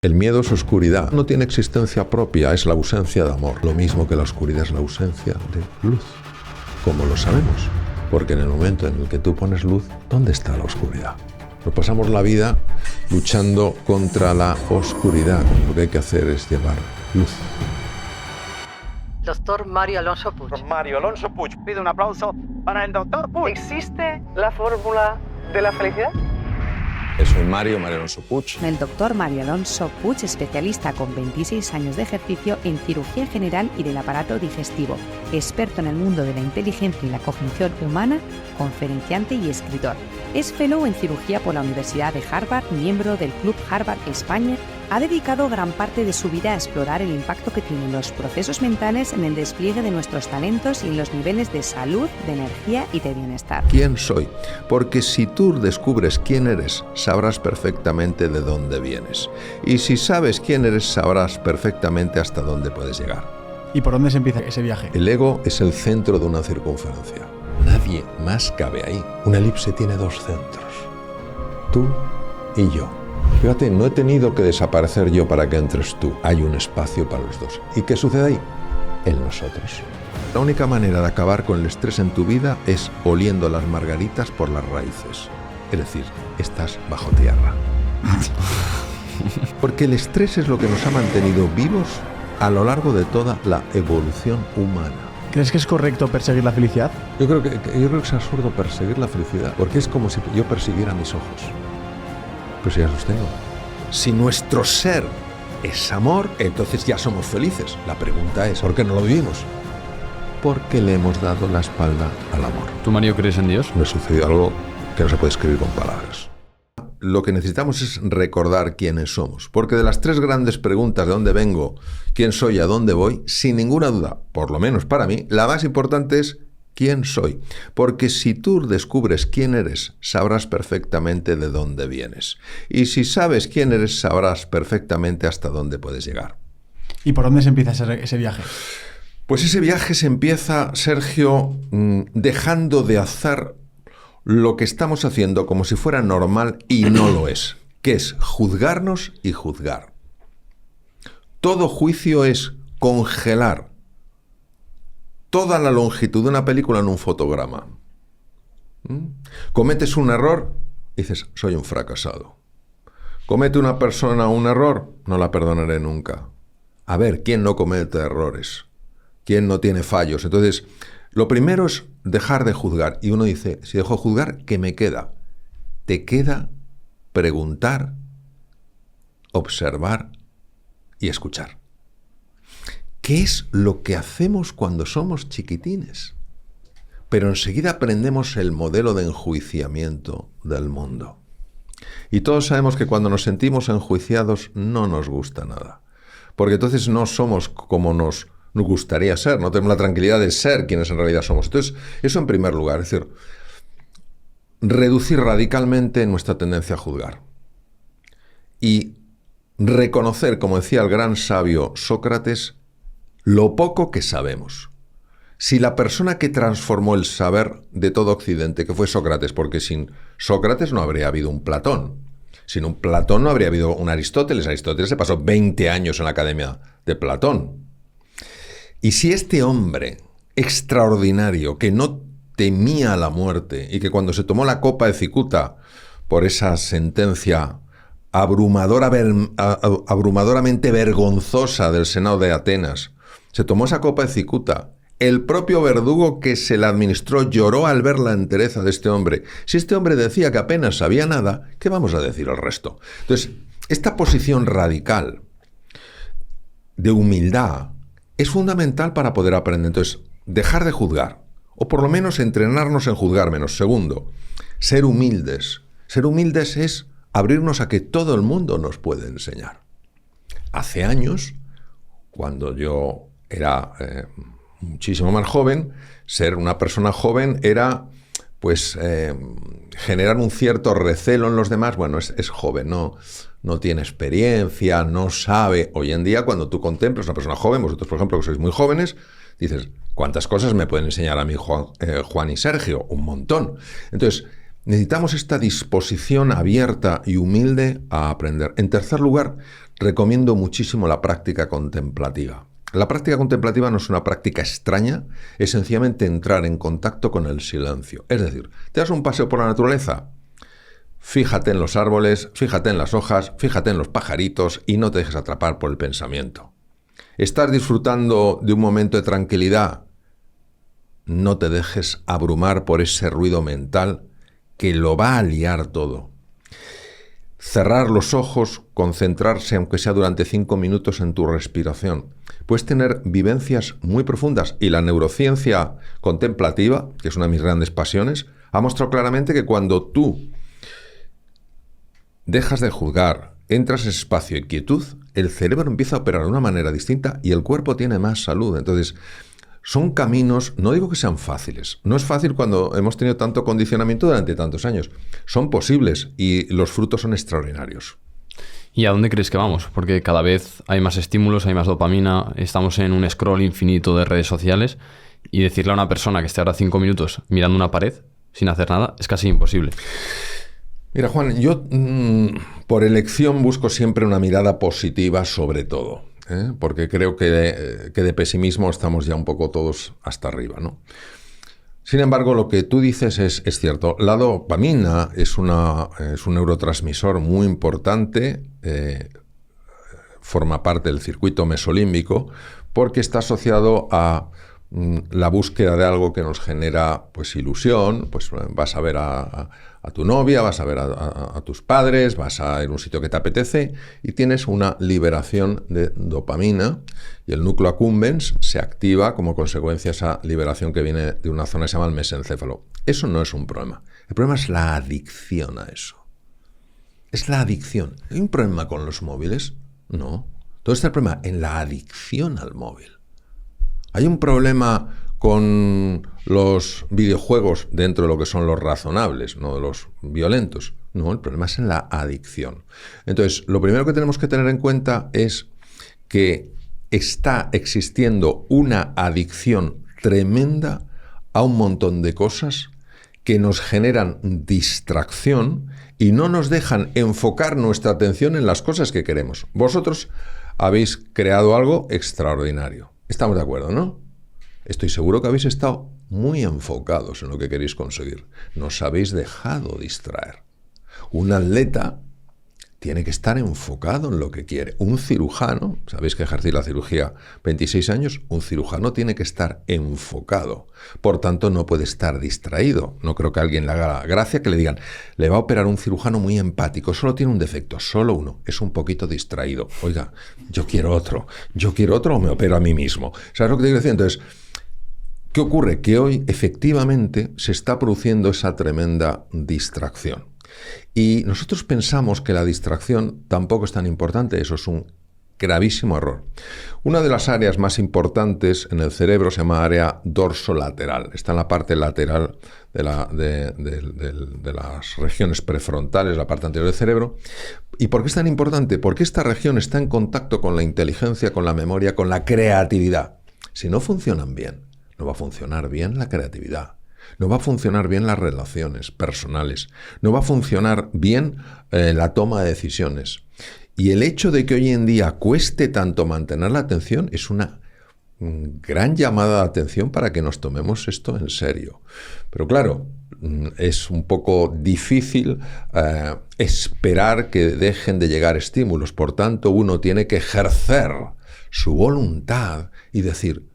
El miedo es oscuridad, no tiene existencia propia, es la ausencia de amor. Lo mismo que la oscuridad es la ausencia de luz. ¿Cómo lo sabemos? Porque en el momento en el que tú pones luz, ¿dónde está la oscuridad? Nos pasamos la vida luchando contra la oscuridad. Lo que hay que hacer es llevar luz. Doctor Mario Alonso Puig. Don Mario Alonso Puig, pide un aplauso para el doctor Puig. ¿Existe la fórmula de la felicidad? Soy Mario Alonso Puig. El doctor Mario Alonso Puig, especialista con 26 años de ejercicio en cirugía general y del aparato digestivo, experto en el mundo de la inteligencia y la cognición humana, conferenciante y escritor. Es fellow en cirugía por la Universidad de Harvard, miembro del Club Harvard España. Ha dedicado gran parte de su vida a explorar el impacto que tienen los procesos mentales en el despliegue de nuestros talentos y en los niveles de salud, de energía y de bienestar. ¿Quién soy? Porque si tú descubres quién eres, sabrás perfectamente de dónde vienes. Y si sabes quién eres, sabrás perfectamente hasta dónde puedes llegar. ¿Y por dónde se empieza ese viaje? El ego es el centro de una circunferencia. Nadie más cabe ahí. Una elipse tiene dos centros. Tú y yo. Fíjate, no he tenido que desaparecer yo para que entres tú. Hay un espacio para los dos. ¿Y qué sucede ahí? En nosotros. La única manera de acabar con el estrés en tu vida es oliendo las margaritas por las raíces. Es decir, estás bajo tierra. Porque el estrés es lo que nos ha mantenido vivos a lo largo de toda la evolución humana. ¿Crees que es correcto perseguir la felicidad? Yo creo que es absurdo perseguir la felicidad, porque es como si yo persiguiera mis ojos. Pues ya los tengo. Si nuestro ser es amor, entonces ya somos felices. La pregunta es, ¿por qué no lo vivimos? Porque le hemos dado la espalda al amor. ¿Tú, Mario, crees en Dios? Me sucedió algo que no se puede escribir con palabras. Lo que necesitamos es recordar quiénes somos. Porque de las tres grandes preguntas de dónde vengo, quién soy y a dónde voy, sin ninguna duda, por lo menos para mí, la más importante es ¿quién soy? Porque si tú descubres quién eres, sabrás perfectamente de dónde vienes. Y si sabes quién eres, sabrás perfectamente hasta dónde puedes llegar. ¿Y por dónde se empieza ese viaje? Pues ese viaje se empieza, Sergio, dejando de hacer lo que estamos haciendo como si fuera normal y no lo es, que es juzgarnos y juzgar. Todo juicio es congelar toda la longitud de una película en un fotograma. Cometes un error y dices, soy un fracasado. Comete una persona un error, no la perdonaré nunca. A ver, ¿quién no comete errores? ¿Quién no tiene fallos? Entonces, lo primero es dejar de juzgar. Y uno dice, si dejo de juzgar, ¿qué me queda? Te queda preguntar, observar y escuchar. ¿Qué es lo que hacemos cuando somos chiquitines? Pero enseguida aprendemos el modelo de enjuiciamiento del mundo. Y todos sabemos que cuando nos sentimos enjuiciados no nos gusta nada. Porque entonces no somos como nos gustaría ser, no tenemos la tranquilidad de ser quienes en realidad somos. Entonces, eso en primer lugar, es decir, reducir radicalmente nuestra tendencia a juzgar. Y reconocer, como decía el gran sabio Sócrates, lo poco que sabemos. Si la persona que transformó el saber de todo Occidente, que fue Sócrates, porque sin Sócrates no habría habido un Platón, sin un Platón no habría habido un Aristóteles. Aristóteles se pasó 20 años en la academia de Platón. Y si este hombre extraordinario, que no temía la muerte y que cuando se tomó la copa de cicuta por esa sentencia abrumadoramente vergonzosa del Senado de Atenas, se tomó esa copa de cicuta, el propio verdugo que se la administró lloró al ver la entereza de este hombre. Si este hombre decía que apenas sabía nada, ¿qué vamos a decir al resto? Entonces, esta posición radical de humildad es fundamental para poder aprender. Entonces, dejar de juzgar, o por lo menos entrenarnos en juzgar menos. Segundo, ser humildes. Ser humildes es abrirnos a que todo el mundo nos puede enseñar. Hace años, cuando yo era muchísimo más joven, ser una persona joven era, pues, generar un cierto recelo en los demás. Bueno, es joven, no tiene experiencia, no sabe. Hoy en día, cuando tú contemplas a una persona joven, vosotros, por ejemplo, que sois muy jóvenes, dices, ¿cuántas cosas me pueden enseñar a mí Juan y Sergio? Un montón. Entonces, Necesitamos esta disposición abierta y humilde a aprender. En tercer lugar, recomiendo muchísimo la práctica contemplativa. La práctica contemplativa no es una práctica extraña, es sencillamente entrar en contacto con el silencio. Es decir, te das un paseo por la naturaleza, fíjate en los árboles, fíjate en las hojas, fíjate en los pajaritos y no te dejes atrapar por el pensamiento. ¿Estás disfrutando de un momento de tranquilidad? No te dejes abrumar por ese ruido mental que lo va a liar todo. Cerrar los ojos, concentrarse, aunque sea durante 5 minutos, en tu respiración. Puedes tener vivencias muy profundas y la neurociencia contemplativa, que es una de mis grandes pasiones, ha mostrado claramente que cuando tú dejas de juzgar, entras en espacio y quietud, el cerebro empieza a operar de una manera distinta y el cuerpo tiene más salud. Entonces, son caminos, no digo que sean fáciles, no es fácil cuando hemos tenido tanto condicionamiento durante tantos años, son posibles y los frutos son extraordinarios. ¿Y a dónde crees que vamos? Porque cada vez hay más estímulos, hay más dopamina, estamos en un scroll infinito de redes sociales y decirle a una persona que esté ahora 5 minutos mirando una pared sin hacer nada es casi imposible. Mira, Juan, yo por elección busco siempre una mirada positiva sobre todo. Porque creo que de pesimismo estamos ya un poco todos hasta arriba, ¿no? Sin embargo, lo que tú dices es cierto. La dopamina es un neurotransmisor muy importante, forma parte del circuito mesolímbico, porque está asociado a la búsqueda de algo que nos genera pues ilusión. Pues vas a ver a tu novia, vas a ver a tus padres, vas a ir a un sitio que te apetece y tienes una liberación de dopamina y el núcleo accumbens se activa como consecuencia de esa liberación que viene de una zona que se llama el mesencéfalo. Eso no es un problema. El problema es la adicción a eso. Es la adicción. ¿Hay un problema con los móviles? No. ¿Dónde está el problema? En la adicción al móvil. ¿Hay un problema con los videojuegos dentro de lo que son los razonables, no de los violentos? No, el problema es en la adicción. Entonces, lo primero que tenemos que tener en cuenta es que está existiendo una adicción tremenda a un montón de cosas que nos generan distracción y no nos dejan enfocar nuestra atención en las cosas que queremos. Vosotros habéis creado algo extraordinario. Estamos de acuerdo, ¿no? Estoy seguro que habéis estado muy enfocados en lo que queréis conseguir. No os habéis dejado distraer. Un atleta tiene que estar enfocado en lo que quiere. Un cirujano, sabéis que ejercí la cirugía 26 años, un cirujano tiene que estar enfocado. Por tanto, no puede estar distraído. No creo que a alguien le haga la gracia que le digan, le va a operar un cirujano muy empático, solo tiene un defecto, solo uno, es un poquito distraído. Oiga, yo quiero otro o me opero a mí mismo. ¿Sabes lo que te quiero decir? Entonces, ¿qué ocurre? Que hoy efectivamente se está produciendo esa tremenda distracción. Y nosotros pensamos que la distracción tampoco es tan importante. Eso es un gravísimo error. Una de las áreas más importantes en el cerebro se llama área dorsolateral. Está en la parte lateral de las regiones prefrontales, la parte anterior del cerebro. ¿Y por qué es tan importante? Porque esta región está en contacto con la inteligencia, con la memoria, con la creatividad. Si no funcionan bien, no va a funcionar bien la creatividad. No va a funcionar bien las relaciones personales, no va a funcionar bien la toma de decisiones. Y el hecho de que hoy en día cueste tanto mantener la atención es una gran llamada de atención para que nos tomemos esto en serio. Pero claro, es un poco difícil esperar que dejen de llegar estímulos. Por tanto, uno tiene que ejercer su voluntad y decir,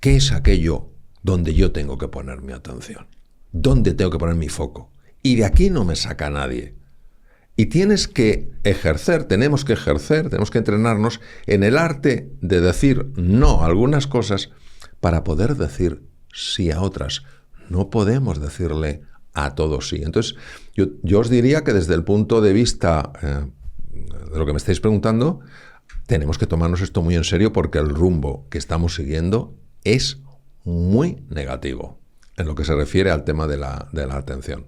¿qué es aquello donde yo tengo que poner mi atención? ¿Dónde tengo que poner mi foco? Y de aquí no me saca nadie. Y tenemos que ejercer, tenemos que entrenarnos en el arte de decir no a algunas cosas para poder decir sí a otras. No podemos decirle a todos sí. Entonces, yo os diría que desde el punto de vista de lo que me estáis preguntando, tenemos que tomarnos esto muy en serio porque el rumbo que estamos siguiendo es muy negativo en lo que se refiere al tema de la atención.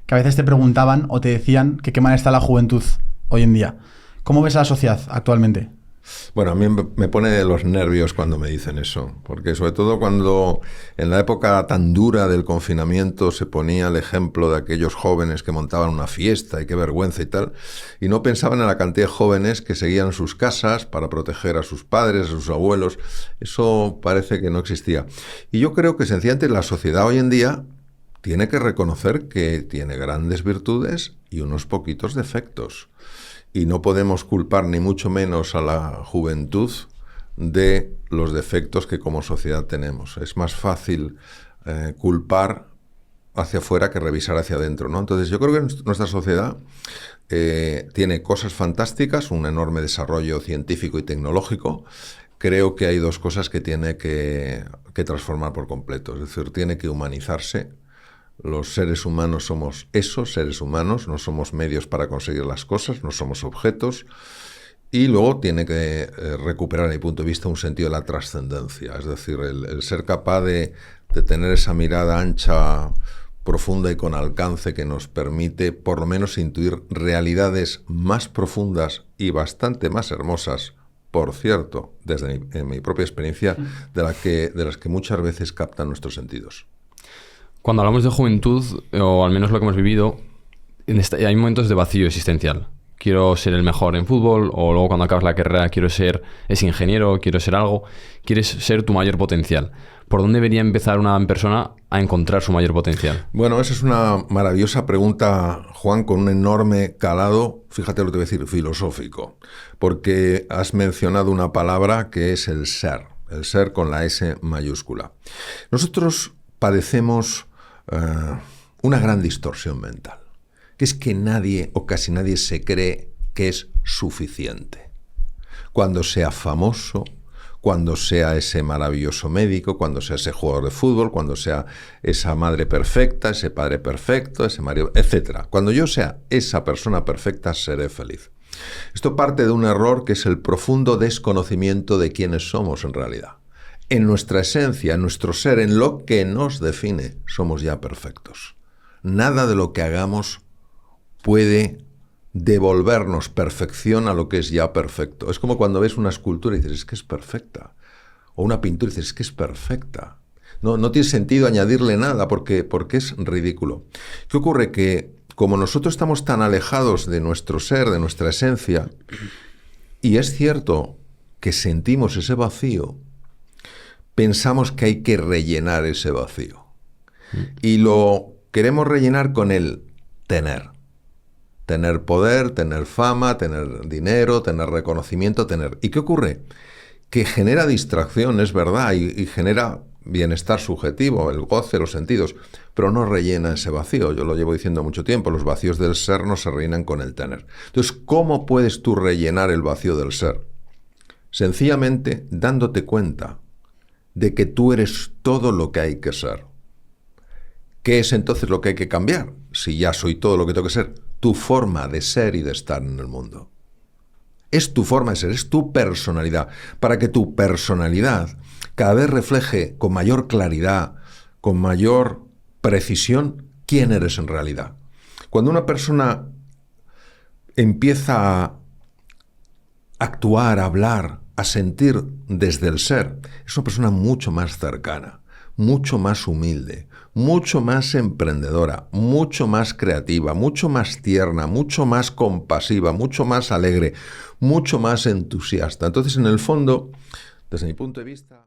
Que a veces te preguntaban o te decían que qué mal está la juventud hoy en día. ¿Cómo ves a la sociedad actualmente? Bueno, a mí me pone de los nervios cuando me dicen eso, porque sobre todo cuando en la época tan dura del confinamiento se ponía el ejemplo de aquellos jóvenes que montaban una fiesta y qué vergüenza y tal, y no pensaban en la cantidad de jóvenes que seguían sus casas para proteger a sus padres, a sus abuelos. Eso parece que no existía. Y yo creo que sencillamente la sociedad hoy en día tiene que reconocer que tiene grandes virtudes y unos poquitos defectos. Y no podemos culpar ni mucho menos a la juventud de los defectos que como sociedad tenemos. Es más fácil culpar hacia afuera que revisar hacia adentro, ¿no? Entonces yo creo que nuestra sociedad tiene cosas fantásticas, un enorme desarrollo científico y tecnológico. Creo que hay dos cosas que tiene que transformar por completo. Es decir, tiene que humanizarse. Los seres humanos somos esos seres humanos, no somos medios para conseguir las cosas, no somos objetos. Y luego tiene que recuperar, desde mi punto de vista, un sentido de la trascendencia. Es decir, el ser capaz de tener esa mirada ancha, profunda y con alcance que nos permite por lo menos intuir realidades más profundas y bastante más hermosas, por cierto, desde mi propia experiencia, de las que muchas veces captan nuestros sentidos. Cuando hablamos de juventud, o al menos lo que hemos vivido, hay momentos de vacío existencial. Quiero ser el mejor en fútbol, o luego cuando acabas la carrera quiero ser ese ingeniero, quiero ser algo. Quieres ser tu mayor potencial. ¿Por dónde debería empezar una persona a encontrar su mayor potencial? Bueno, esa es una maravillosa pregunta, Juan, con un enorme calado, fíjate lo que te voy a decir, filosófico. Porque has mencionado una palabra que es el ser con la S mayúscula. Nosotros padecemos una gran distorsión mental, que es que nadie o casi nadie se cree que es suficiente. Cuando sea famoso, cuando sea ese maravilloso médico, cuando sea ese jugador de fútbol, cuando sea esa madre perfecta, ese padre perfecto, ese marido, etc. Cuando yo sea esa persona perfecta, seré feliz. Esto parte de un error que es el profundo desconocimiento de quiénes somos en realidad. En nuestra esencia, en nuestro ser, en lo que nos define, somos ya perfectos. Nada de lo que hagamos puede devolvernos perfección a lo que es ya perfecto. Es como cuando ves una escultura y dices, es que es perfecta. O una pintura y dices, es que es perfecta. No tiene sentido añadirle nada porque es ridículo. ¿Qué ocurre? Que como nosotros estamos tan alejados de nuestro ser, de nuestra esencia, y es cierto que sentimos ese vacío, pensamos que hay que rellenar ese vacío. Y lo queremos rellenar con el tener. Tener poder, tener fama, tener dinero, tener reconocimiento, tener... ¿Y qué ocurre? Que genera distracción, es verdad, y genera bienestar subjetivo, el goce, los sentidos, pero no rellena ese vacío. Yo lo llevo diciendo mucho tiempo, los vacíos del ser no se rellenan con el tener. Entonces, ¿cómo puedes tú rellenar el vacío del ser? Sencillamente dándote cuenta de que tú eres todo lo que hay que ser. ¿Qué es entonces lo que hay que cambiar? Si ya soy todo lo que tengo que ser, tu forma de ser y de estar en el mundo. Es tu forma de ser, es tu personalidad. Para que tu personalidad cada vez refleje con mayor claridad, con mayor precisión, quién eres en realidad. Cuando una persona empieza a actuar, a hablar, a sentir desde el ser, es una persona mucho más cercana, mucho más humilde, mucho más emprendedora, mucho más creativa, mucho más tierna, mucho más compasiva, mucho más alegre, mucho más entusiasta. Entonces, en el fondo, desde mi punto de vista...